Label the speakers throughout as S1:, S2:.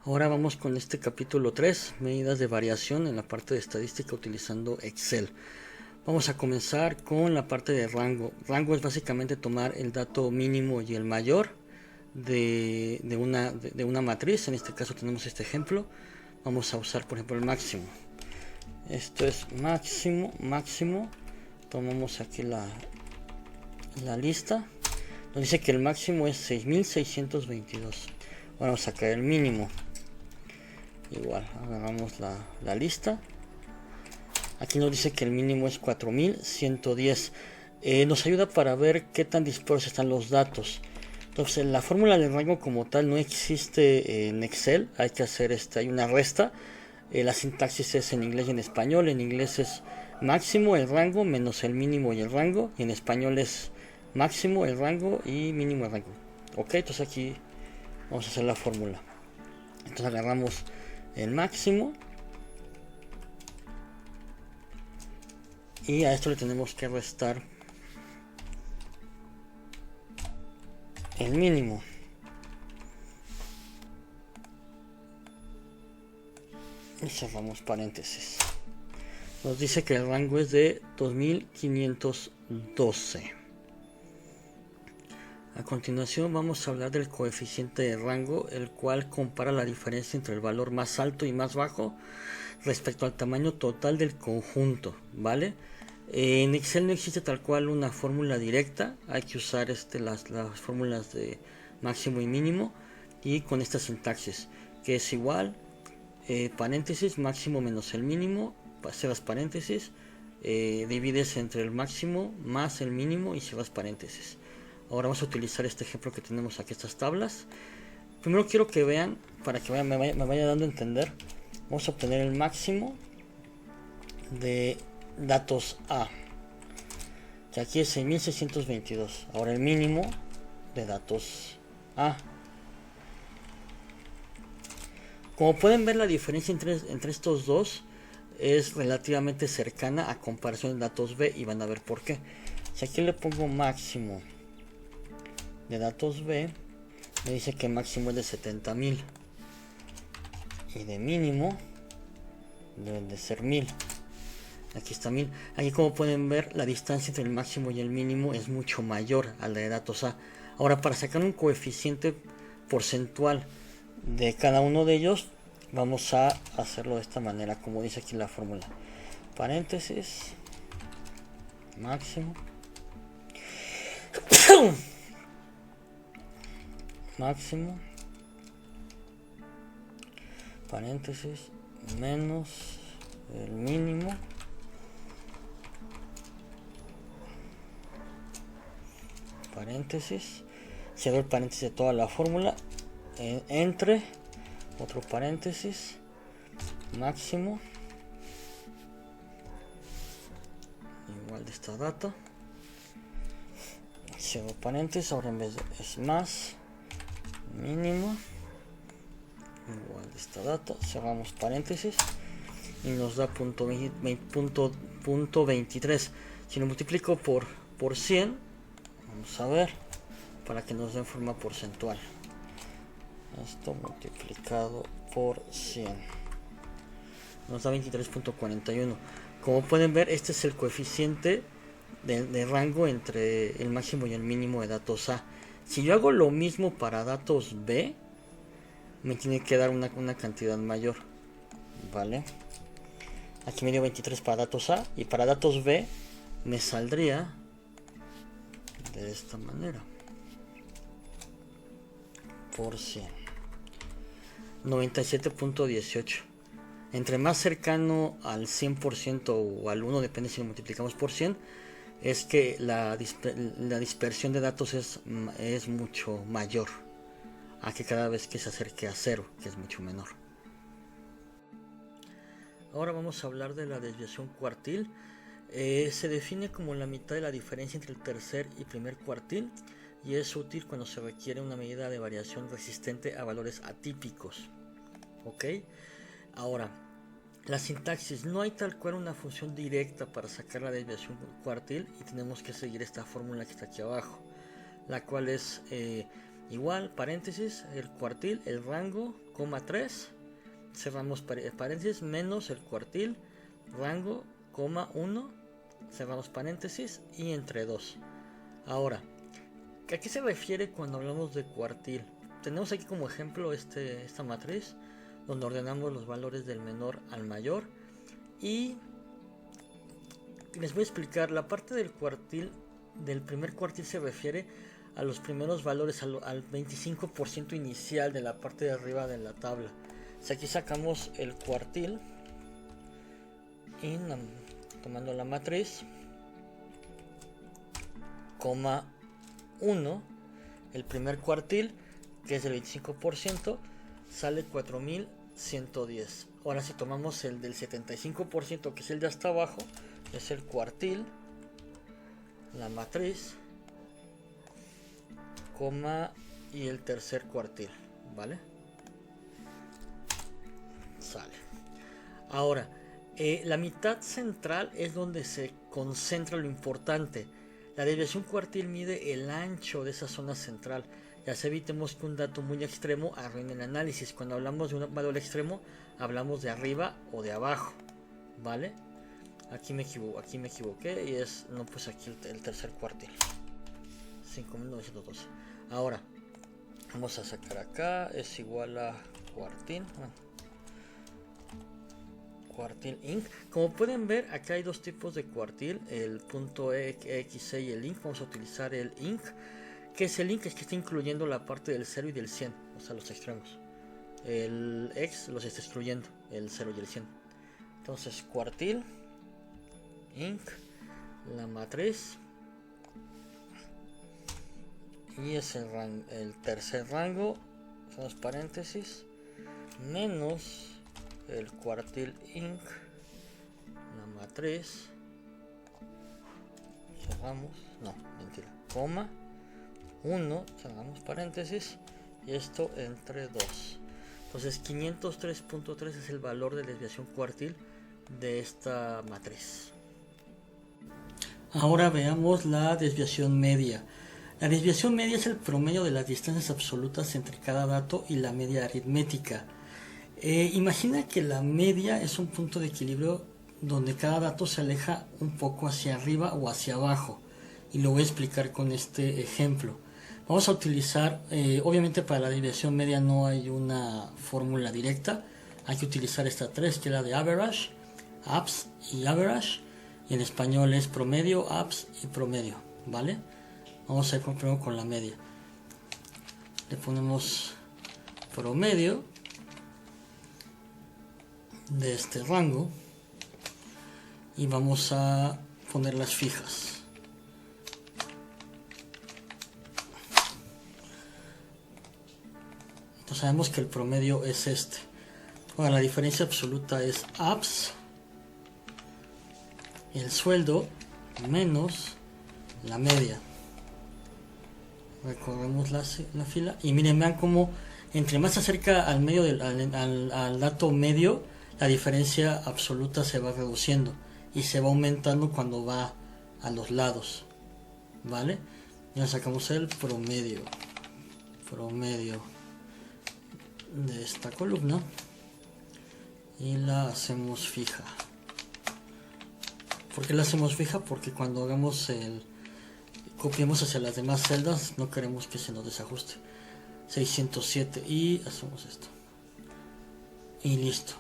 S1: Ahora vamos con este capítulo 3, medidas de variación en la parte de estadística utilizando Excel. Vamos a comenzar con la parte de rango. Rango es básicamente tomar el dato mínimo y el mayor de una matriz. En este caso tenemos este ejemplo. Vamos a usar por ejemplo el máximo. Esto es máximo. Tomamos aquí la lista. Nos dice que el máximo es 6622. Vamos a sacar el mínimo. Igual, agarramos la lista. Aquí nos dice que el mínimo es 4110. Nos ayuda para ver qué tan dispersos están los datos. Entonces, la fórmula de rango como tal no existe en Excel. Hay que hacer hay una resta. La sintaxis es en inglés y en español. En inglés es máximo el rango menos el mínimo y el rango. Y en español es máximo el rango y mínimo el rango. Ok, entonces aquí vamos a hacer la fórmula. Entonces agarramos el máximo y a esto le tenemos que restar el mínimo. Y cerramos paréntesis. Nos dice que el rango es de 2512. A continuación vamos a hablar del coeficiente de rango, el cual compara la diferencia entre el valor más alto y más bajo respecto al tamaño total del conjunto, ¿vale? En Excel no existe tal cual una fórmula directa, hay que usar las fórmulas de máximo y mínimo y con esta sintaxis, que es igual, paréntesis, máximo menos el mínimo, cierras paréntesis, divides entre el máximo más el mínimo y cierras paréntesis. Ahora vamos a utilizar este ejemplo que tenemos aquí, estas tablas. Primero quiero que vean, para que me vaya dando a entender. Vamos a obtener el máximo de datos A, que aquí es 6622. Ahora el mínimo de datos A. Como pueden ver, la diferencia entre estos dos es relativamente cercana a comparación de datos B, y van a ver por qué. Si aquí le pongo máximo de datos B, me dice que máximo es de 70.000 y de mínimo deben de ser 1000. Aquí está 1000. Aquí, como pueden ver, la distancia entre el máximo y el mínimo es mucho mayor a la de datos A. Ahora, para sacar un coeficiente porcentual de cada uno de ellos, vamos a hacerlo de esta manera, como dice aquí la fórmula. Paréntesis, máximo máximo, paréntesis, menos el mínimo, paréntesis, cierro el paréntesis de toda la fórmula, entre otro paréntesis, máximo, igual de esta data, cierro paréntesis, ahora en vez de es más mínimo, igual de esta data, cerramos paréntesis y nos da punto 23. Si lo multiplico por 100, vamos a ver, para que nos dé en forma porcentual. Esto multiplicado por 100 nos da 23.41. Como pueden ver, este es el coeficiente de rango entre el máximo y el mínimo de datos A. Si yo hago lo mismo para datos B, me tiene que dar una cantidad mayor, ¿vale? Aquí me dio 23 para datos A, y para datos B me saldría de esta manera, por 100, 97.18. Entre más cercano al 100% o al 1, depende si lo multiplicamos por 100, es que la dispersión de datos es mucho mayor a que cada vez que se acerque a 0, que es mucho menor. Ahora vamos a hablar de la desviación cuartil. Se define como la mitad de la diferencia entre el tercer y primer cuartil, y es útil cuando se requiere una medida de variación resistente a valores atípicos. Ok, ahora la sintaxis: no hay tal cual una función directa para sacar la desviación cuartil, y tenemos que seguir esta fórmula que está aquí abajo, la cual es igual, paréntesis, el cuartil, el rango, coma 3, cerramos paréntesis, menos el cuartil, rango, coma 1, cerramos paréntesis y entre 2. Ahora, ¿a qué se refiere cuando hablamos de cuartil? Tenemos aquí como ejemplo esta matriz donde ordenamos los valores del menor al mayor, y les voy a explicar la parte del cuartil. Del primer cuartil se refiere a los primeros valores, al 25% inicial de la parte de arriba de la tabla. Si aquí sacamos el cuartil y tomando la matriz, coma 1, el primer cuartil, que es el 25%, sale 4110. Ahora si tomamos el del 75%, que es el de hasta abajo, es el cuartil, la matriz, coma y el tercer cuartil, ¿vale? Sale. Ahora, la mitad central es donde se concentra lo importante. La desviación cuartil mide el ancho de esa zona central. Ya se evitemos que un dato muy extremo arruine el análisis. Cuando hablamos de un valor extremo, hablamos de arriba o de abajo, ¿vale? Aquí me equivoqué y es, no, pues aquí el tercer cuartil, 5912. Ahora vamos a sacar acá, es igual a cuartil, cuartil inc. Como pueden ver, acá hay dos tipos de cuartil, el punto .exe y el inc. Vamos a utilizar el inc. ¿Qué es el inc? Es que está incluyendo la parte del 0 y del 100, o sea, los extremos. El ex los está excluyendo, el 0 y el 100. Entonces, cuartil inc, la matriz, y es el tercer rango, son los paréntesis, menos el cuartil inc, la matriz, cerramos, no, mentira, coma 1, cerramos paréntesis, y esto entre 2. Entonces 503.3 es el valor de desviación cuartil de esta matriz. Ahora veamos la desviación media. La desviación media es el promedio de las distancias absolutas entre cada dato y la media aritmética. Imagina que la media es un punto de equilibrio donde cada dato se aleja un poco hacia arriba o hacia abajo, y lo voy a explicar con este ejemplo. Vamos a utilizar, obviamente para la desviación media no hay una fórmula directa, hay que utilizar esta 3, que es la de average, abs y average, y en español es promedio, abs y promedio, ¿vale? Vamos a ir primero con la media. Le ponemos promedio de este rango y vamos a ponerlas fijas. Entonces sabemos que el promedio es este. Ahora la diferencia absoluta es abs, el sueldo, menos la media. Recorremos la fila y miren, vean cómo entre más se acerca al medio al dato medio, la diferencia absoluta se va reduciendo y se va aumentando cuando va a los lados, ¿vale? Ya sacamos el promedio de esta columna y la hacemos fija. ¿Por qué la hacemos fija? Porque cuando hagamos copiemos hacia las demás celdas, no queremos que se nos desajuste. 607 y hacemos esto y listo.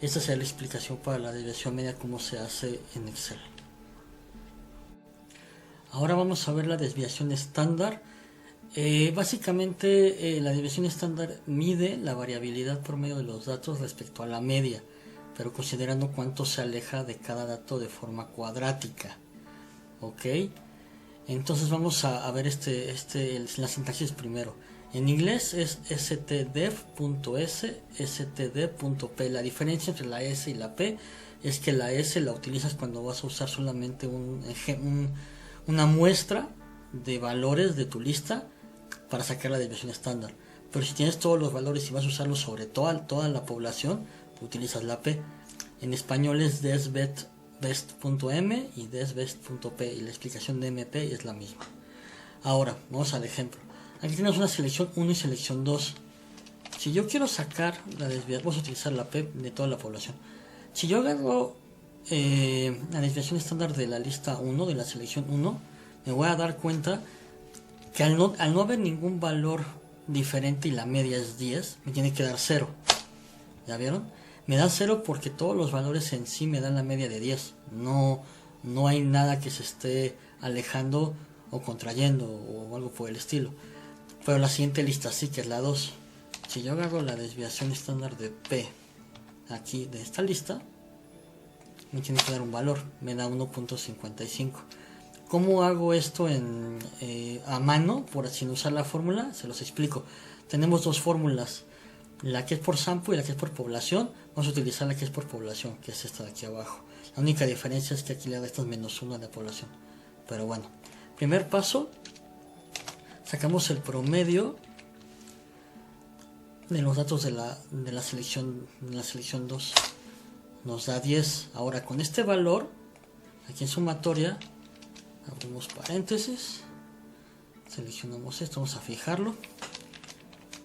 S1: Esta será la explicación para la desviación media, cómo se hace en Excel. Ahora vamos a ver la desviación estándar. Básicamente la desviación estándar mide la variabilidad promedio de los datos respecto a la media, pero considerando cuánto se aleja de cada dato de forma cuadrática. ¿Ok? Entonces vamos a ver la sintaxis primero. En inglés es stdef.s, std.p. La diferencia entre la S y la P es que la S la utilizas cuando vas a usar solamente una muestra de valores de tu lista para sacar la desviación estándar. Pero si tienes todos los valores y vas a usarlos sobre toda la población, utilizas la P. En español es desbest.m y desbest.p, y la explicación de MP es la misma. Ahora, vamos al ejemplo. Aquí tenemos una selección 1 y selección 2. Si yo quiero sacar la desviación, vamos a utilizar la P de toda la población. Si yo agarro la desviación estándar de la lista 1, de la selección 1, me voy a dar cuenta que al no haber ningún valor diferente y la media es 10, me tiene que dar 0. ¿Ya vieron? Me da 0 porque todos los valores en sí me dan la media de 10. No hay nada que se esté alejando o contrayendo o algo por el estilo. Pero la siguiente lista sí, que es la 2. Si yo agarro la desviación estándar de P aquí de esta lista, me tiene que dar un valor, me da 1.55. ¿Cómo hago esto a mano, sin usar la fórmula? Se los explico. Tenemos dos fórmulas, la que es por sample y la que es por población. Vamos a utilizar la que es por población, que es esta de aquí abajo. La única diferencia es que aquí le da estas -1 de población. Pero bueno, primer paso, sacamos el promedio de los datos de la selección 2. Nos da 10. Ahora con este valor, aquí en sumatoria, abrimos paréntesis, seleccionamos esto, vamos a fijarlo,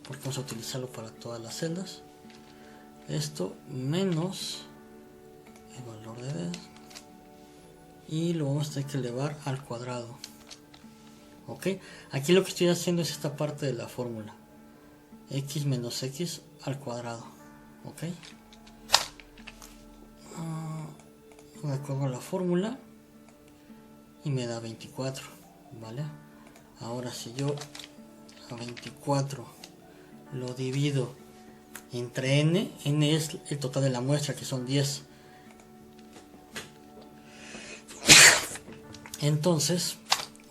S1: porque vamos a utilizarlo para todas las celdas. Esto menos el valor de 10 y lo vamos a tener que elevar al cuadrado. Ok, aquí lo que estoy haciendo es esta parte de la fórmula, x menos x al cuadrado. Ok, recorro la fórmula y me da 24, ¿vale? Ahora si yo a 24 lo divido entre n es el total de la muestra, que son 10. Entonces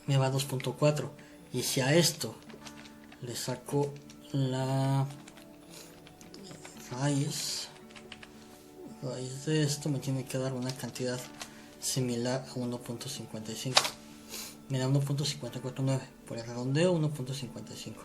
S1: me va a 2.4. Y si a esto le saco la raíz de esto, me tiene que dar una cantidad similar a 1.55. Me da 1.549. Por el redondeo, 1.55.